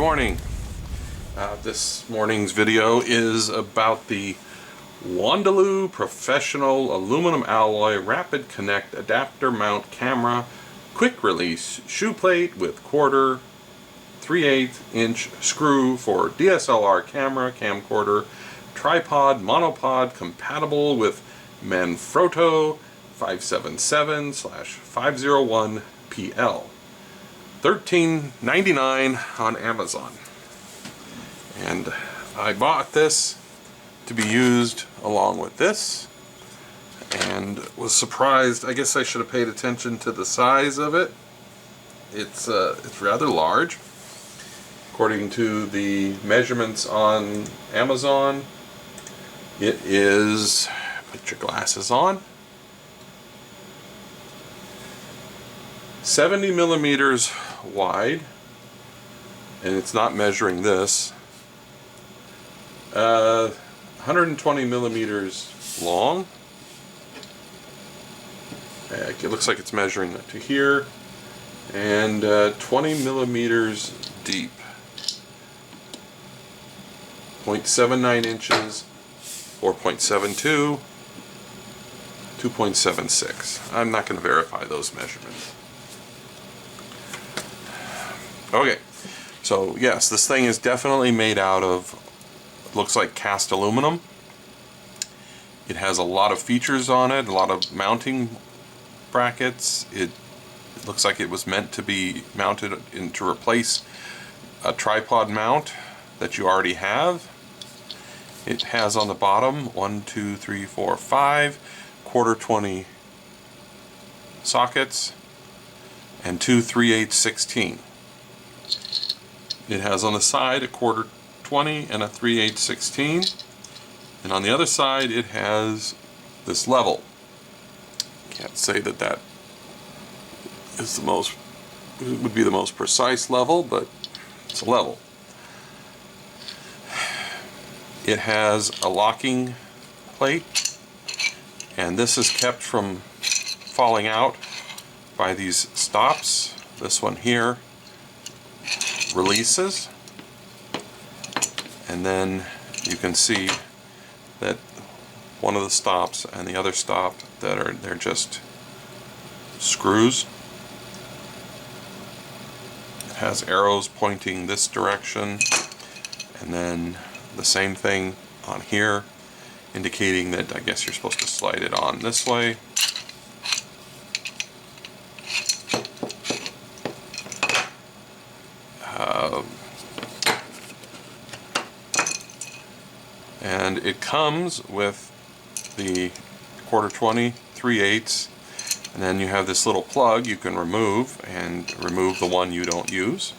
morning. This morning's video is about the Wondalu Professional Aluminum Alloy Rapid Connect Adapter Mount Camera Quick Release Shoe Plate with quarter 3/8 inch screw for DSLR camera, camcorder, tripod, monopod, compatible with Manfrotto 577/501PL. $13.99 on Amazon. And I bought this to be used along with this and was surprised. I guess I should have paid attention to the size of it. It's rather large. According to the measurements on Amazon, it is, put your glasses on, 70 millimeters wide, and it's not measuring this, 120 millimeters long. It looks like it's measuring it to here, and 20 millimeters deep, 0.79 inches, 4.72, 2.76. I'm not going to verify those measurements. Okay, so yes, this thing is definitely made out of, looks like cast aluminum. It has a lot of features on it, a lot of mounting brackets. It looks like it was meant to be mounted to replace a tripod mount that you already have. It has on the bottom 1, 2, 3, 4, 5 quarter 20 sockets and 2 3/8 16. It has on the side a quarter 20 and a 3/8 16, and on the other side it has this level. Can't say that that is the most, it would be the most precise level, but it's a level. It has a locking plate, and this is kept from falling out by these stops. This one here releases, and then you can see that one of the stops and the other stop they're just screws. It has arrows pointing this direction, and then the same thing on here, indicating that I guess you're supposed to slide it on this way. And it comes with the quarter 20, 3/8, and then you have this little plug you can remove, and remove the one you don't use.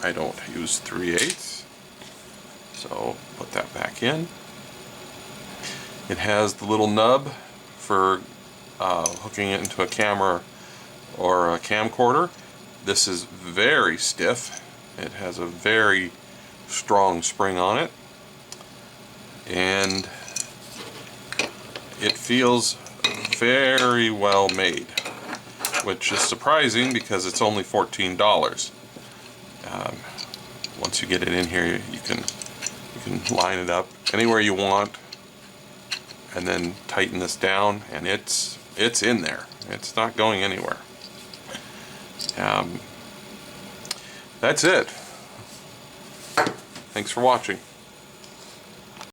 I don't use 3/8, so put that back in. It has the little nub for hooking it into a camera or a camcorder. This is very stiff. It has a very strong spring on it, and it feels very well made, which is surprising because it's only $14. Once you get it in here, you can line it up anywhere you want, and then tighten this down, and it's in there. It's not going anywhere. That's it. Thanks for watching.